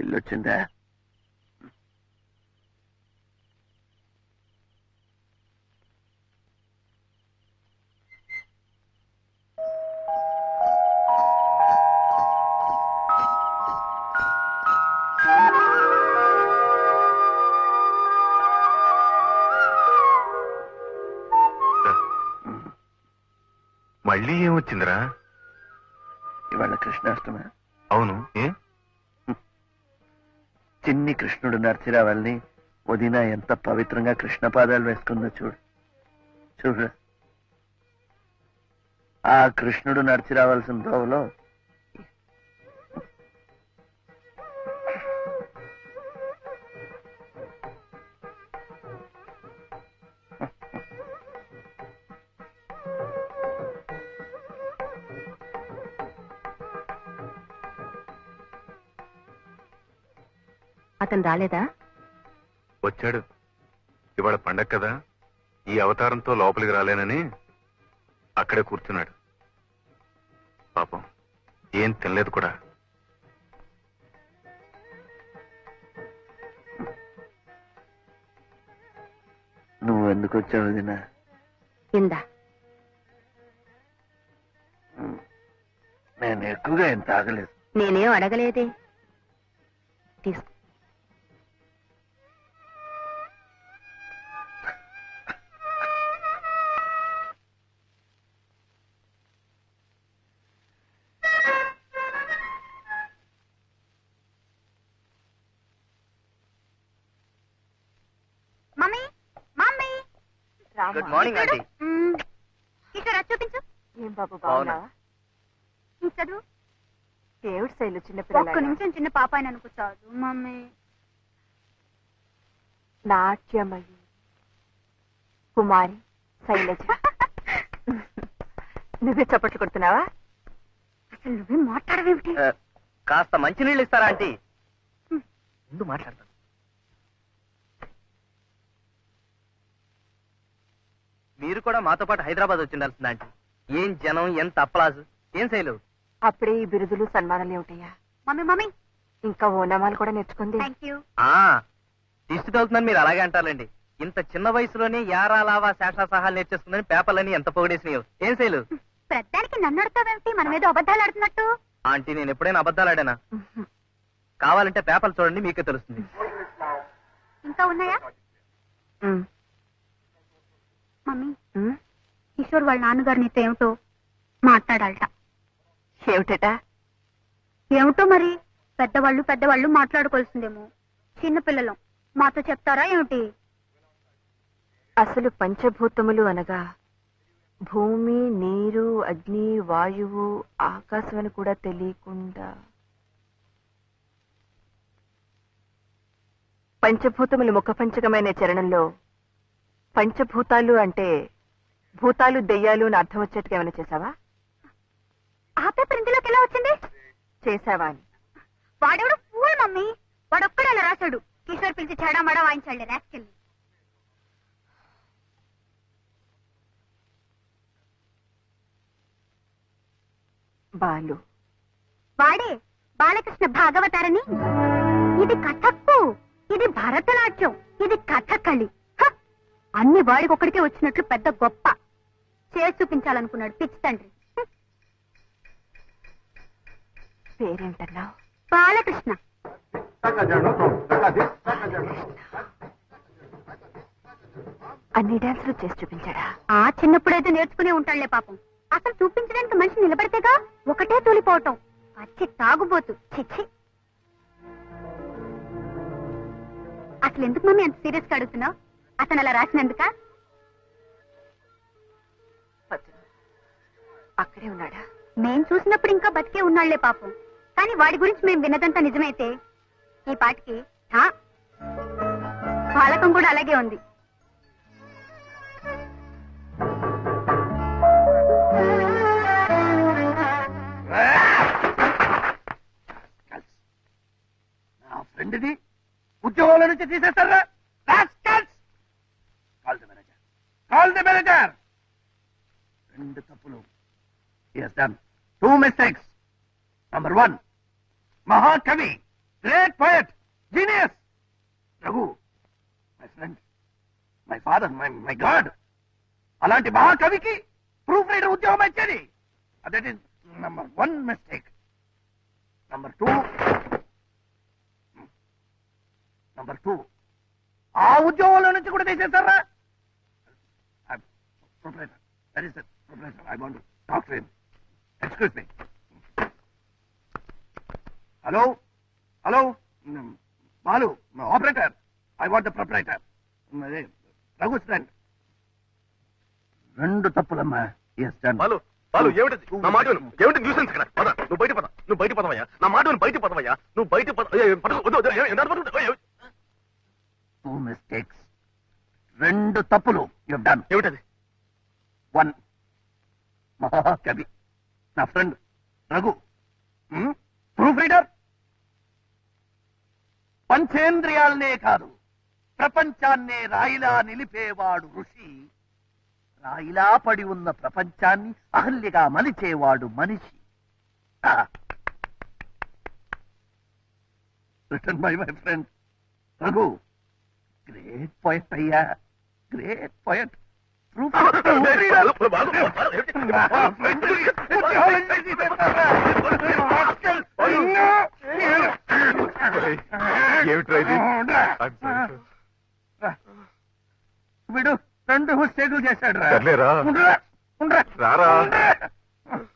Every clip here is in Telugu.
ఇల్లు వచ్చిందా? మళ్ళీ ఏమొచ్చిందిరా? ఇవాళ కృష్ణాష్టమి. అవును, ఏ చిన్ని కృష్ణుడు నడిచిరావాలని వదిన ఎంత పవిత్రంగా కృష్ణ పాదాలు వేసుకుందో చూడు. చూడు, ఆ కృష్ణుడు నడిచి రావాల్సిన దోవలో అతను రాలేదా? వచ్చాడు. ఇవాళ పండగ కదా, ఈ అవతారంతో లోపలికి రాలేనని అక్కడే కూర్చున్నాడు. పాపం ఏం తినలేదు కూడా. నువ్వు ఎందుకు వచ్చావు వదినా? కిందా నేను ఎక్కువగా ఏం తాగలేదు. నేనేం అడగలేదే. తీసుకో. Good morning aunty. కిషోర్ చూపించు. ఏం బాబు బాగున్నావా? చదువు. ఏమిటి శైలు చిన్నపిల్ల? ఒక్క నిమిషం చిన్న పాప అని అనుకుంటాడు మమ్మీ. నాట్యమయ్యి కుమారి శైలజ. నువ్వే చప్పట్లు కొడుతున్నావా? అసలు నువ్వే మాట్లాడవేమిటి? కాస్త మంచినీళ్ళు ఇస్తారా ఆంటీ? ముందు మాట్లాడతాను. మీరు కూడా మాతో పాటు హైదరాబాద్ వచ్చిండాల్సింది ఆంటీ. ఏం జనం, ఎంత అప్పలాజు. ఏం శైలు? అప్పుడే ఈ బిరుదులు సన్మానాలు ఏమిటయ్యా? మమ్మీ మమ్మీ ఇంకా ఓనమాలు కూడా నేర్చుకుంది. దిష్టి తగులుతుందని మీరు అలాగే అంటారండి. ఇంత చిన్న వయసులోనే యారా లావా శేషా సహాలు నేర్చేస్తుందని పేపర్లని ఎంత పొగిడేసినాయో. ఏం శైలు? ప్రధానికి నన్ను అడతావేమిటి? మనం ఏదో అబద్ధాలు ఆడుతున్నట్టు. ఆంటీ నేను ఎప్పుడైనా అబద్ధాలు ఆడానా? కావాలంటే పేపర్లు చూడండి, మీకే తెలుస్తుంది. ఇంకా ఉన్నాయా? మమ్మీ కిషోర్ వాళ్ళ నాన్నగారు నీతో ఏమిటో మాట్లాడాలట. ఏమిటట? ఏమిటో మరి. పెద్దవాళ్ళు మాట్లాడుకోవాల్సిందేమో. చిన్నపిల్లలు మాతో చెప్తారా ఏమిటి? అసలు పంచభూతములు అనగా భూమి, నీరు, అగ్ని, వాయువు, ఆకాశం అని కూడా తెలియకుండా పంచభూతములు ముఖపంచకమైన చరణంలో పంచభూతాలు అంటే భూతాలు, దెయ్యాలు అని అర్థం వచ్చేట్టుగా ఏమైనా చేసావా? ఆ పేపర్ ఇందులోకి ఎలా వచ్చింది? చేసావా అని. వాడెవడు ఫూల్ మమ్మీ. వాడొక్కడే అలా రాశాడు. కిషోర్ పిలిచి చెడామడా వాయించాడు రాసుకెళ్ళి. బాలు వాడే బాలకృష్ణ భాగవతారని. ఇది కథక్కు, ఇది భరతనాట్యం, ఇది కథకళి. అన్ని వాడికొక్కడికే వచ్చినట్లు పెద్ద గొప్ప చేసి చూపించాలనుకున్నాడు పిచ్చి తండ్రి. పేరేంటన్నావు? బాలకృష్ణ. అన్ని డాన్సులు చేసి చూపించాడా? ఆ చిన్నప్పుడైతే నేర్చుకునే ఉంటాడులే పాపం. అసలు చూపించడానికి మనిషి నిలబడితేగా ఒకటే తూలిపోవటం. పచ్చి తాగుబోతు. చిచ్చి. అసలు ఎందుకు మమ్మీ అంత సీరియస్ గా అడుగుతున్నావు? అతను అలా రాసినందుక? అక్కడే ఉన్నాడా? మేం చూసినప్పుడు ఇంకా బతికే ఉన్నాళ్లే పాపం. కానీ వాడి గురించి మేము విన్నదంతా నిజమైతే ఈ పాటికి బాలకం కూడా అలాగే ఉంది. నా ఫ్రెండ్ని ఉద్యోగాల నుంచి తీసేస్తారా? Call the manager. 2 తప్పులు. He has done 2 mistakes. Number 1, మహాకవి great poet, genius. Raghu, my friend, my father, my god. అలాంటి మహాకవికి ప్రూఫ్ రీడర్ ఉద్యోగం ఇచ్చేది. That is number 1 mistake. Number 2 ఆ ఉద్యోగంలో నుంచి కూడా తీసేస్తారా? Proprietor, that is proprietor. I want to talk to him. Excuse me. Hello hello, Balu, operator. I want the proprietor. Raghu friend. 2 తప్పులమ్మా. బాలు బాలు, ఏమిటి నా మాట విను. ఏమిటి న్యూసెన్స్ ఇక్కడ? పద, నువ్వు బయట పద. నువ్వు బయట పదవయ్యా. నా మాట విను, బయట పదవయ్యా. నువ్వు బయట పద. 2 మిస్టేక్స్, 2 తప్పులు. You done. ఏమిటది? 1, మహాకవి నా ఫ్రెండ్ రఘు, ప్రూఫ్ రీడర్. పంచేంద్రియాలనే కాదు, ప్రపంచాన్నే రాయిలా నిలిపేవాడు ఋషి. రాయిలా పడి ఉన్న ప్రపంచాన్ని అహల్యగా మలిచేవాడు మనిషి. Written by my friend Raghu. Great poet అయ్యా, గ్రేట్ పోయట్. వీడు 2 మిస్టేకులు చేశాడు రా.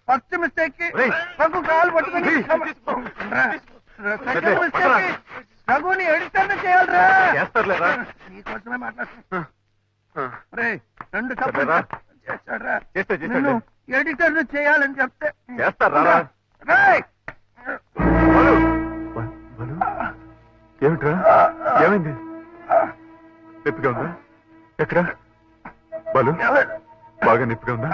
ఫస్ట్ మిస్టేక్ కి రఘు కాలు పట్టుకుని, సెకండ్ మిస్టేక్ కి రఘుని ఎడిటర్ చేయాలరా. నీకోసమే మాట్లాడుతున్నా. 2 తప్పులు చేశాడు రా. నిన్ను ఎడిటర్ చేయాలని చెప్తే చేస్తారా? ఏమిట్రా? ఏమైంది? నొప్పిగా ఉందా? ఎక్కడ బాలు? బాగా నొప్పిగా ఉందా?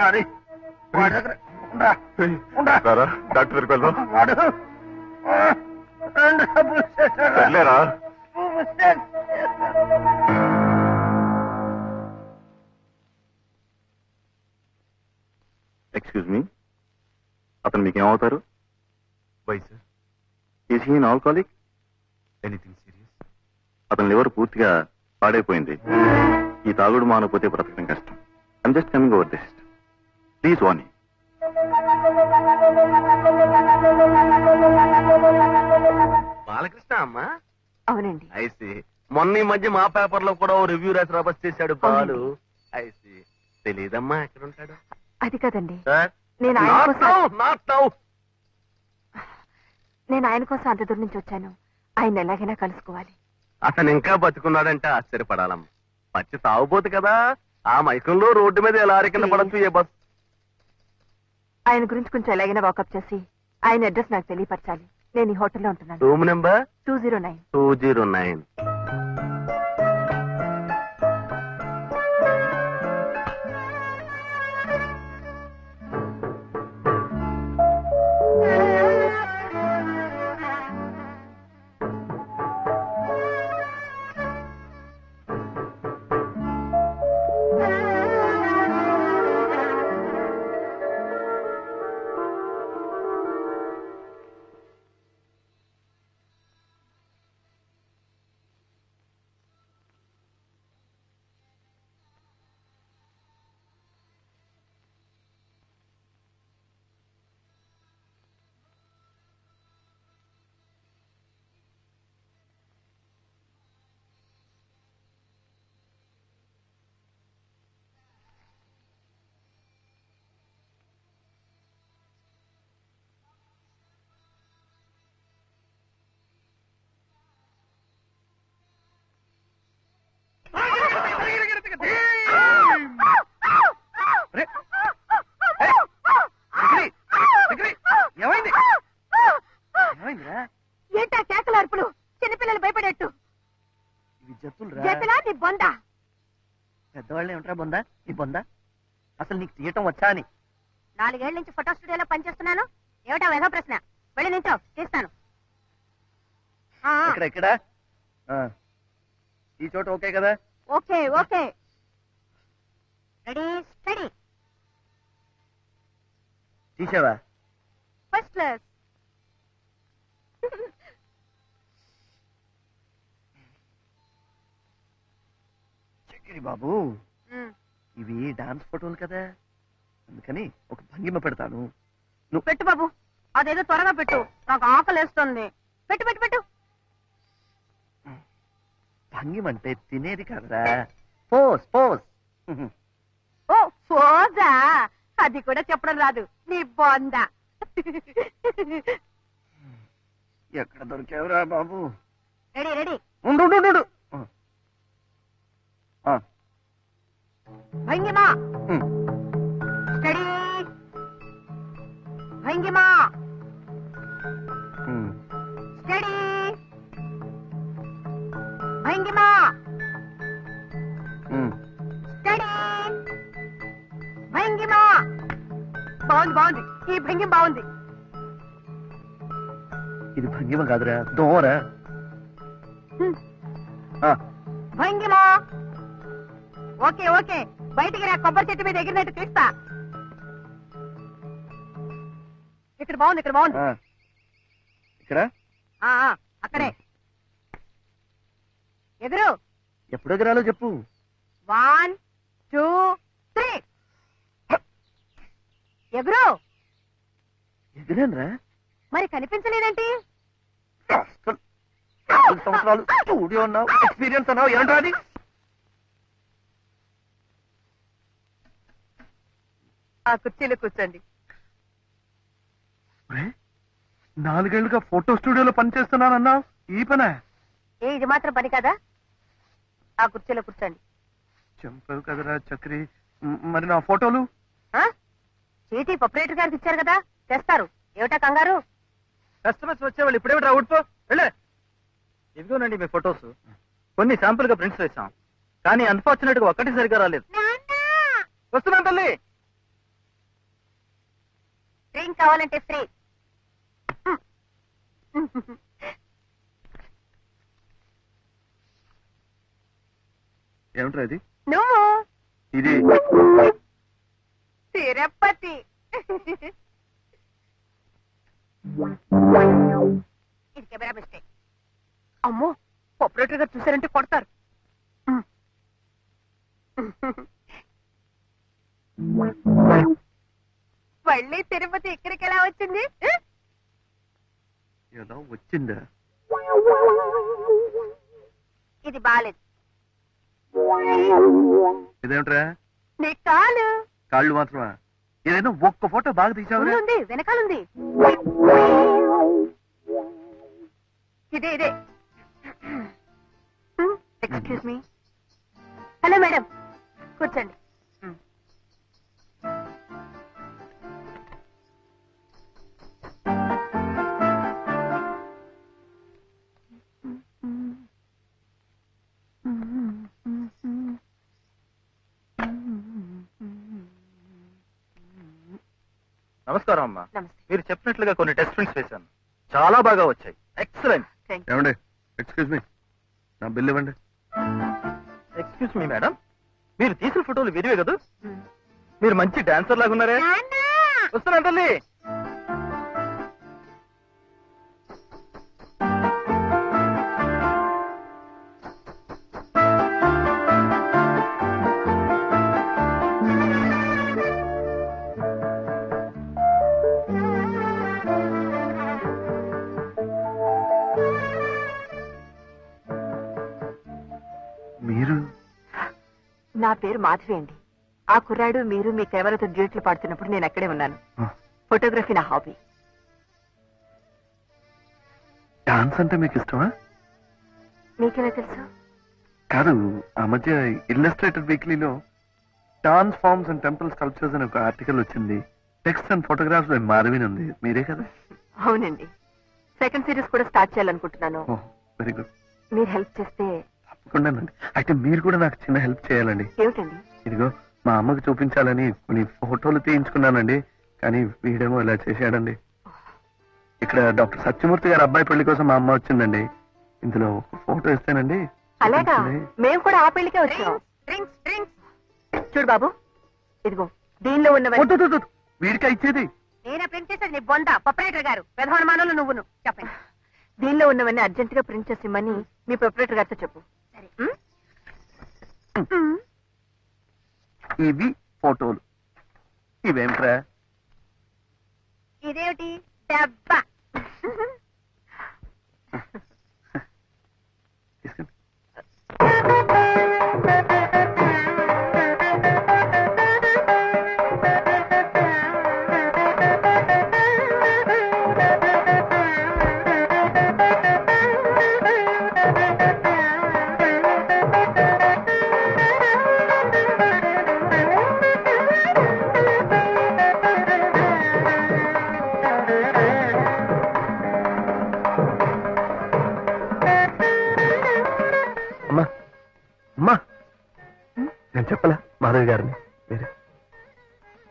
రారా, డాక్టర్ దగ్గరికి వెళ్దాం. వాడు 2 తప్పులు చేశాడు. సర్లేరా. ఎక్స్క్యూజ్ మీ, అతను మీకేమవుతారు? Why sir? Is he an alcoholic? Anything serious? అతని లివర్ పూర్తిగా పాడైపోయింది. ఈ తాగుడు మానకపోతే బ్రతకడం కష్టం. I'm just coming over this. Please warn. Balakrishna అమ్మా? అవునండి. ఐసి మొన్న ఈ మధ్య మా పేపర్ లో కూడా ఓ రివ్యూ రాసి రాబస్ చేశాడు బాలు. ఐసి తెలీదమ్మా ఎక్కడ ఉంటాడు? అది కదండి, సార్ నేను ఆయన కోసం నేను అంత దూరం నుంచి వచ్చాను. ఆయన ఎలాగైనా కలుసుకోవాలి. అతను ఇంకా బతుకున్నాడంటే ఆశ్చర్యపడాలమ్మా. పచ్చి తాగుబోతు కదా, ఆ మైకంలో రోడ్డు మీద ఎలా కింద పడచ్చు ఏ బస్. ఆయన గురించి కొంచెం ఎలాగైనా వాకప్ చేసి ఆయన అడ్రస్ నాకు తెలియపరచాలి. నేను ఈ హోటల్లో ఉంటున్నాను. Room number 209. 209. ఏంటా కేకల అరుపులు? చిన్నపిల్లలు భయపడేట్టు. జతలా నీ బొంద. పెద్దవాళ్ళే ఉంటారా బొందా? నీ బొందా అసలు నీకు తీయటం వచ్చా అని? 4 ఏళ్ల నుంచి ఫోటో స్టూడియోలో పనిచేస్తున్నాను. ఏమిటా వేధ ప్రశ్న? వెళ్ళి నించో, తీస్తాను. ఇక్కడ ఈ చోట ఓకే కదా? Okay okay. Ready steady. తీసావా? First class. చిక్కిడి బాబు ఇవి డాన్స్ ఫోటోలు కదా, అందుకని ఒక భంగిమ పెడతాను. పెట్టు బాబు, అదేదో త్వరగా పెట్టు, నాకు ఆకలేస్తుంది. పెట్టు పెట్టు పెట్టు. భంగిమ అంటే తినేది కాదురా, పోస్ పోస్. ఓ పోజా, అది కూడా చెప్పడం రాదు నీ బొందా. ఎక్కడ దొరికావురా బాబు? Ready ready. ఉండు ఉండు, ఉండు. భంగిమా స్టడీ. భంగిమా స్టడీ. భంగిమా స్టడీ. భంగిమా. బాగుంది బాగుంది, ఈ భంగిమ బాగుంది. ఇది భంగిమ కాదురా, దోమరా. భంగిమా. ఓకే ఓకే, బయటికి రా, కొబ్బరి చెట్టు మీద ఎగిరినట్టు తీస్తా. ఇక్కడ బాగుంది, ఇక్కడ బాగుంది. ఇక్కడ అక్కడే ఎదురు. ఎప్పుడు ఎగరాలో చెప్పు. 1 2 3. ఎగురు. ఎగిరానురా. మరి కనిపించలేదేంటి? సంవత్సరాలు స్టూడియో అన్నావు, ఎక్స్పీరియన్స్ అన్నావు, ఏంట్రా అది? ఆ కుర్చీలో కూర్చోండి. 4 ఏళ్లుగా ఫోటో స్టూడియోలో పనిచేస్తున్నానన్నావు, ఈ పనే? ఇది మాత్రం పని కదా. ఆ కుర్చీలో కూర్చోండి. చంపావు కదరా చక్రి. మరి నా ఫోటోలు? చీటీ ప్రొపరేటర్ గారికి ఇచ్చారు కదా, తెస్తారు. ఏమిటా కంగారు? కస్టమర్స్ వచ్చేవాళ్ళు ఇప్పుడేమిటి అవుట్పో వెళ్ళే. ఇదిగోనండి మీ ఫొటోస్. కొన్ని శాంపుల్ గా ప్రింట్స్ వేసాం, కానీ అన్ఫార్చునేట్ గా ఒక్కటి సరిగా రాలేదు. వస్తున్నాను తల్లి. డ్రింక్ కావాలంటే ఫ్రీ. ఏమిట్రా ఇది? నువ్వు ఇది తిరుపతి. ఇది కెమెరా మిస్టేక్. అమ్మో, ఆపరేటర్ గారు చూసారంటే కొడతారు. మళ్ళీ తిరుపతి ఇక్కడికి ఎలా వచ్చింది? ఎలా వచ్చిందా? ఇది బాలేదు. ఇదేమిట్రా? నీ కాలు. కాళ్ళు మాత్రమా? ఏదైనా ఒక్క ఫోటో బాగా తీసావురా? ఉంది, వెనకాలుంది. ఇదే ఇదే. Excuse me. హలో మేడం, కూర్చోండి. నమస్కారం అమ్మా. నమస్తే. మీరు చెప్పినట్లుగా కొన్ని టెస్ట్ ప్రింట్స్ వేశాను, చాలా బాగా వచ్చాయి. ఎక్సలెంట్. ఏమండి, ఎక్స్క్యూజ్ మీ, నా బిల్ ఇవ్వండి. ఎక్స్క్యూజ్ మీ మేడం, మీరు తీసిన ఫోటోలు విరివే కదా? మీరు మంచి డాన్సర్ లాగా ఉన్నారే. వస్తున్నాను తల్లి. మీరు? నా పేరు మాధవి అండి. ఆ కుర్రాడు మీరు మీ కెమెరాతో డ్యూట్లు పాడుతున్నప్పుడు నేను అక్కడే ఉన్నాను. ఫోటోగ్రఫీ నా హాబీ. డాన్స్ అంటే మీకు ఇష్టమా? మీకెలా తెలుసు? కాదు, ఆ మధ్య ఇల్లస్ట్రేటెడ్ వీక్లీలో dance forms and temple sculptures అని ఒక ఆర్టికల్ వచ్చింది. Text and photographs by Madhavi ఉంది. మీరే కదా? అవునండి. సెకండ్ సిరీస్ కూడా స్టార్ట్ చేయాలనుకుంటున్నాను. Very good. మీరు హెల్ప్ చేస్తే. తప్పకుండానండి. అయితే మీరు కూడా నాకు చిన్న హెల్ప్ చేయాలండి. ఏమిటండి? ఇదిగో మా అమ్మకి చూపించాలని కొన్ని ఫోటోలు తీయించుకున్నానండి, కానీ వీడేమో ఇలా చేశాడండి. ఇక్కడ డాక్టర్ సత్యమూర్తి గారి అబ్బాయి పెళ్లి కోసం మా అమ్మ వచ్చిందండి. ఇందులో ఒక ఫోటో ఇస్తేనండి. అలాగా, మేము కూడా ఆ పెళ్లికే వచ్చాం. చూడు బాబు, ఇదిగో దీనిలో ఉన్నవన్నీ. వీడికా ఇచ్చేది? నేనే ప్రింట్ చేసేది నీ బొంద ప్రొపరేటర్ గారు. ప్రధానమానులు నువ్వును చెప్పండి. దీనిలో ఉన్నవన్నీ అర్జెంట్ గా ప్రింట్ చేసి ఇమ్మని మీ ప్రొపరేటర్ గారితో చెప్పు. ఇవి ఫోటోలు. ఇవేమిట్రా? ఇదేమిటి డబ్బా? తీసుకుని. అమ్మా అమ్మా, నేను చెప్పలా మాధవి గారిని వేరే.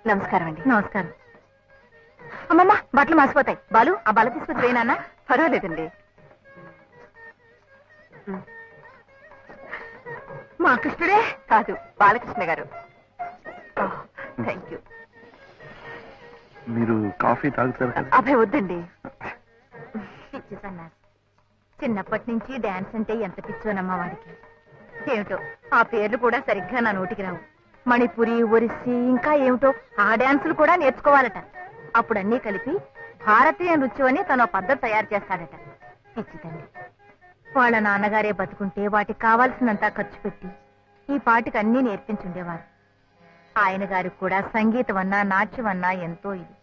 నమస్కారం అండి. నమస్కారం. అమ్మమ్మ, బట్టలు మాసిపోతాయి. బాలు, ఆ బల తీసుకొచ్చి వేయనా? పర్వాలేదండి. మా కృష్ణుడే కాదు, బాలకృష్ణ గారు. Thank you. మీరు కాఫీ తాగుతారు కదా? అబ్బాయి వద్దండి. చిన్నప్పటి నుంచి డాన్స్ అంటే ఎంత పిచ్చోనమ్మా వాడికి. ఏమిటో ఆ పేర్లు కూడా సరిగ్గా నా నోటికి రావు. మణిపురి, ఒరిస్సీ, ఇంకా ఏమిటో ఆ డాన్సులు కూడా నేర్చుకోవాలట. అప్పుడు అన్నీ కలిపి భారతీయ నృత్యం అని తన పద్ధతి తయారు చేస్తాడట. పిచ్చితండి. వాళ్ళ నాన్నగారే బతుకుంటే వాటికి కావాల్సినంత ఖర్చు పెట్టి ఈ పాటికి అన్నీ నేర్పించుండేవారు. ఆయన గారికి కూడా సంగీతం అన్నా నాట్యం అన్నా ఎంతో ఇది.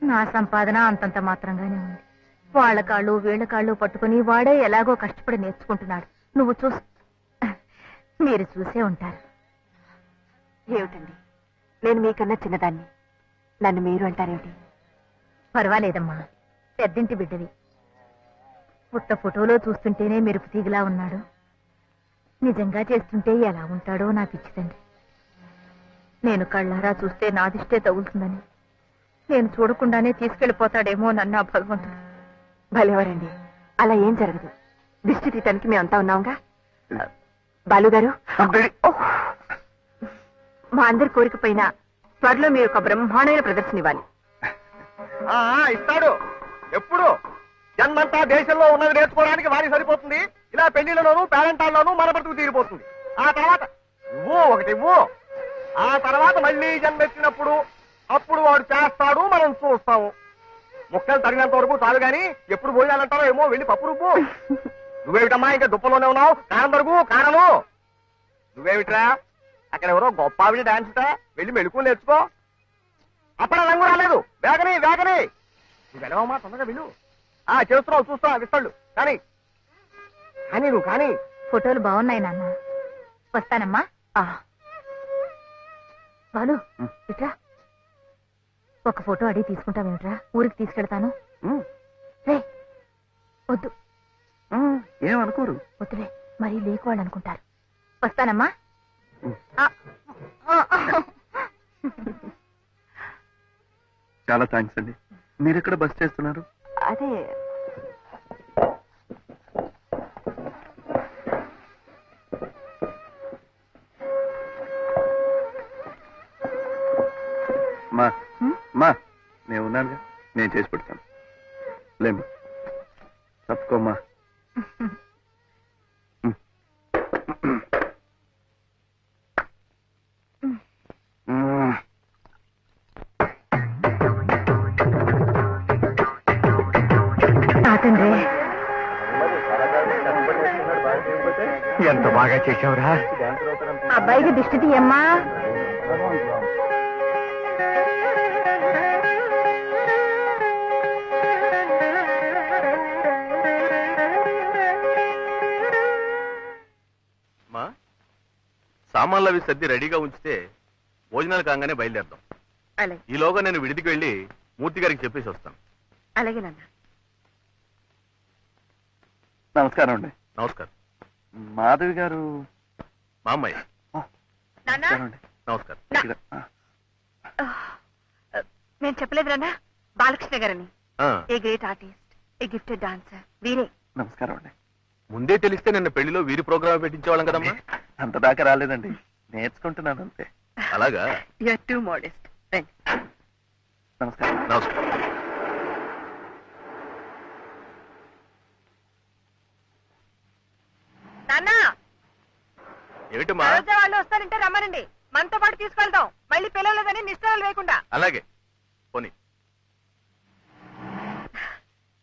నా సంపాదన అంతంత మాత్రంగానే ఉంది. వాళ్ళ కాళ్ళు వీళ్ళ కాళ్ళు పట్టుకుని వాడే ఎలాగో కష్టపడి నేర్చుకుంటున్నాడు. నువ్వు మీరు చూసే ఉంటారు. ఏమిటండి, నేను మీకన్నా చిన్నదాన్ని, నన్ను మీరు అంటారేమిటి? పర్వాలేదమ్మా, పెద్దింటి బిడ్డవి. పుట్ట ఫోటోలో చూస్తుంటేనే మెరుపు తీగలా ఉన్నాడు. నిజంగా చేస్తుంటే ఎలా ఉంటాడో నా పిచ్చితండి. నేను కళ్ళారా చూస్తే నాదిష్టే తగులుతుందని, నేను చూడకుండానే తీసుకెళ్లిపోతాడేమో నన్ను ఆ భగవంతుడు. భలేవారండి, అలా ఏం జరగదు. దిష్టి తీయటానికి మేమంతా ఉన్నాంగా. బాలుగారు, మా అందరి కోరిక పైన త్వరలో మీరు ఒక బ్రహ్మాండమైన ప్రదర్శన ఇవ్వాలి. ఇస్తాడు. ఎప్పుడు జన్మంతా దేశంలో ఉన్నది నేర్చుకోవడానికి వారికి సరిపోతుంది. ఇలా పెళ్లిళ్లలోనూ పేరెంటాల్లోనూ మన బ్రతుకు తీరిపోతుంది. ఆ తర్వాత ఒకటి ఆ తర్వాత మళ్ళీ జన్మెత్తినప్పుడు అప్పుడు వాడు చేస్తాడు, మనం చూస్తాము. ముక్కలు తగినంత వరకు చాలు గాని ఎప్పుడు పోయాలంటారో ఏమో, వెళ్ళి పప్పు రుబ్బు. నువ్వేమిటమ్మా ఇంకా దుప్పలోనే ఉన్నావు? కారం దొరుకు కారను. నువ్వేమిట్రా, అక్కడ ఎవరో గొప్ప ఆవిడ డాన్స్ వెళ్ళి మెళుకు నేర్చుకో. అప్పుడే రంగు రాలేదు. వేగని నువ్వు వెళ్ళవమ్మా, తొందరగా వెళ్ళు. చేస్తున్నావు, చూస్తా విస్తాళ్ళు. కానీ నువ్వు కానీ. ఫోటోలు బాగున్నాయి నాన్న, వస్తానమ్మా. బాలు, ఇట్రా. ఒక ఫోటో అడిగి తీసుకుంటావేమిట్రా? ఊరికి తీసుకెళ్తాను. వద్దు, ఏమనుకోరు. వద్దులే, మరీ లేకువాళ్ళు అనుకుంటారు. వస్తానమ్మా. చాలా థ్యాంక్స్ అండి. మీరు ఎక్కడ బస్ చేస్తున్నారు? అదే మా నేను ఉన్నానుగా, నేను చేసి పెడతాను. లేమ్మా, తప్పుకోమ్మా. తండ్రి, ఎంత బాగా చేసావురా. అబ్బాయికి దిష్టి తీయమ్మా. సామాన్లు అవి సర్ది రెడీగా ఉంచితే భోజనాలు కాగానే బయలుదేరదాం. అలాగే. ఈలోగా నేను విడిదికి వెళ్ళి మూర్తి గారికి చెప్పేసి వస్తాను. అలాగే నాన్న. నమస్కారం అండి. నమస్కారం. మాధవి గారు మా అమ్మాయి. నమస్కారం అండి. నమస్కారం. నేను చెప్పలేదు నాన్న, బాలకృష్ణ గారని. A great artist, A gifted dancer, వీరే. నమస్కారం అండి. ముందే తెలిస్తే నిన్న పెళ్లిలో వీరి ప్రోగ్రామ్ పెట్టించేవాళ్ళం కదమ్మా. అంత దాకా రాలేదండి, నేర్చుకుంటున్నాను అంతే. అలాగా? You're too modest. నమస్కారం. నమస్కారం. నాన్న, ఏమిటమ్మా సరోజ వాళ్ళు వస్తారంటే రమ్మనండి, మనతో పాటు తీసుకెళ్తాం. మళ్ళీ పిల్లలేదని నిష్ఠాలు లేకుండా. అలాగే పోనీ.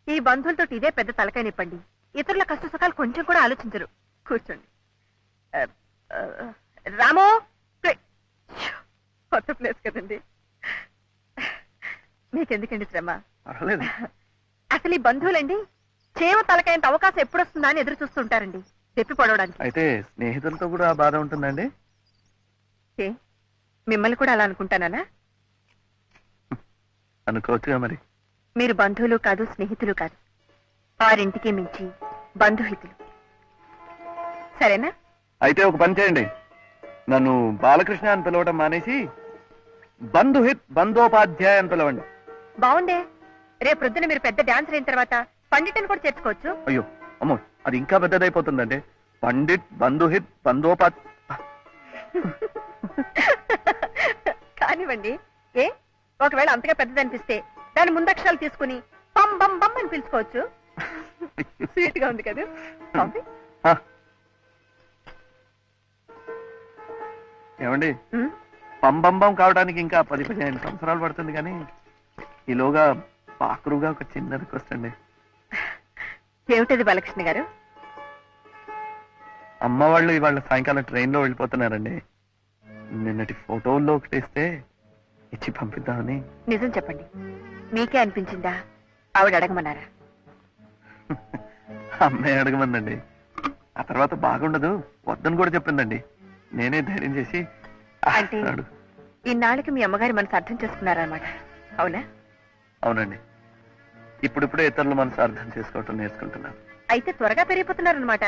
ఈ బంధువులతో ఇదే పెద్ద తలకాయ నిప్పండి. ఇతరుల కష్ట సుఖాలు కొంచెం కూడా ఆలోచించరు. కూర్చోండి. రాము, కొత్త ప్లేస్ కదండి, మీకెందుకండి శ్రమ? పర్వాలేదు. అసలు ఈ బంధువులండి చేమ తలకాయంత అవకాశం ఎప్పుడొస్తుందా అని ఎదురు చూస్తుంటారండి, తెప్పి పడవడానికి. అయితే స్నేహితులతో కూడా ఆ బాధ ఉంటుందండి? ఏ, మిమ్మల్ని కూడా అలా అనుకుంటానా? అనుకోవచ్చుగా మరి. మీరు బంధువులు కాదు, స్నేహితులు కాదు, వారింటికి మించి బంధుహితులు. సరేనా? అయితే ఒక పని చేయండి, నన్ను బాలకృష్ణ అని పిలవడం మానేసి బంధుహిత్ బంధోపాధ్యాయ అని పిలవండి. బాగుందే. రేపు ప్రొద్దున మీరు పెద్ద డాన్సర్ అయిన తర్వాత పండిట్ని కూడా చేర్చుకోవచ్చు. అయ్యో అమ్మో, అది ఇంకా పెద్దదైపోతుందండి. పండిట్ బంధుహిత్ కానివ్వండి. ఏ, ఒకవేళ అంతగా పెద్దదనిపిస్తే దాని ముందక్షరాలు తీసుకుని బం బం బం అని పిలుచుకోవచ్చు. స్వీట్ గా ఉంది కదా. కాఫీ? ఏమండి, ఉమ్, పంబంబం కావడానికి ఇంకా 10-15 సంవత్సరాలు పడుతుంది, కానీ ఈలోగా పాకురుగా ఒక చిన్న రిక్వెస్ట్ అండి. ఏమిటది బాలకృష్ణ గారు? అమ్మ వాళ్ళు ఇవాళ సాయంకాలం ట్రైన్ లో వెళ్ళిపోతున్నారండి. నిన్నటి ఫోటోల్లో ఒకటి ఇస్తే ఇచ్చి పంపిద్దామని. నిజం చెప్పండి, మీకే అనిపించిందా ఆవిడ అడగమన్నారా? అమ్మాయి అడగమందండి. ఆ తర్వాత బాగుండదు వద్దని కూడా చెప్పిందండి. నేనే ధైర్యం చేసి అంటే ఇన్నాళ్ళకి మీ అమ్మగారి మనసు అర్థం చేసుకున్నారన్నమాట, అవునా? అవునండి, ఇప్పుడిప్పుడే ఇతరుల మనసు అర్థం చేసుకోవటం నేర్చుకుంటున్నాను. అయితే త్వరగా పెరిగిపోతున్నారనమాట.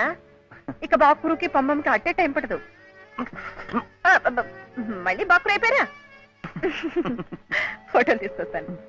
ఇక బాకురుకి పంబంకి అట్టే టైం పడదు. మళ్ళీ బాకురు అయిపోయారా? ఫోటోలు తీసుకొస్తాను.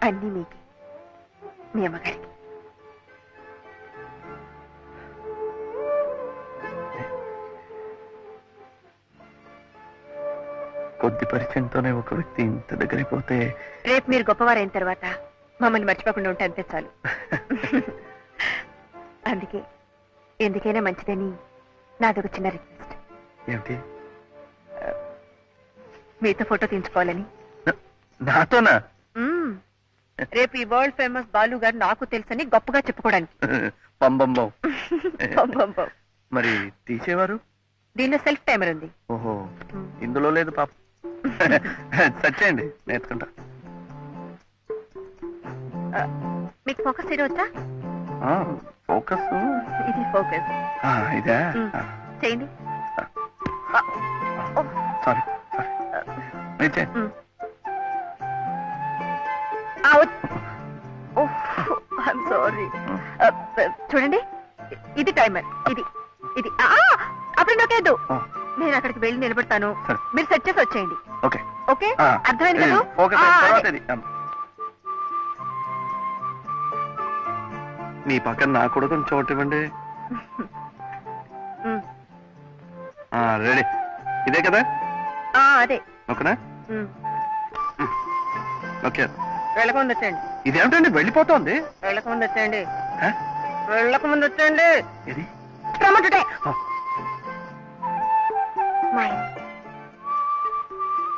అన్నీ మీకి, మీ అమ్మగారికి. కొద్ది పరిచయంతోనే ఒక వ్యక్తి ఇంత దగ్గరైపోతే రేపు మీరు గొప్పవారైన తర్వాత మమ్మల్ని మర్చిపోకుండా ఉంటే అంతే చాలు. అందుకే ఎందుకైనా మంచిదని నాదొక చిన్న రిక్వెస్ట్. ఏమిటి? మీతో ఫోటో తీయించుకోవాలని. నాతోనా? మ్మ్. రేపు ఈ వరల్డ్ ఫేమస్ బాలు గారు నాకు తెలుసని గొప్పగా చెప్పుకోవడానికి. పంబంబం. పంబంబం. మరి తీసేవారు? దీనిలో సెల్ఫ్ టైమర్ ఉంది. ఓహో, ఇందులో లేదు పాప. సచ్చేయండి, నేర్చుకుంటా. మీకు ఫోకస్ చేయడం వచ్చా? ఫోకస్ ఇది ఫోకస్. ఇదా? చేయండి. Sorry sorry. చూడండి, ఇది టైమర్. ఇది ఇది అప్పుడు నాకేదు. నేను అక్కడికి వెళ్ళి నిలబడతాను, మీరు సెట్ చేసి వచ్చేయండి. ఓకే ఓకే, అర్థమైంది కదా? మీ పక్కన నాకు కూడా కొంచెం చోటు ఇవ్వండి. రెడీ, ఇదే కదా? అదే. ఓకేనా? ఓకే, వెళ్ళకముందు వచ్చేయండి. ఇదేమిటండి వెళ్ళిపోతుంది? వెళ్ళకముందు వచ్చేయండి. వెళ్ళకముందు వచ్చేయండి. ఇది రమ్మంటుంటే.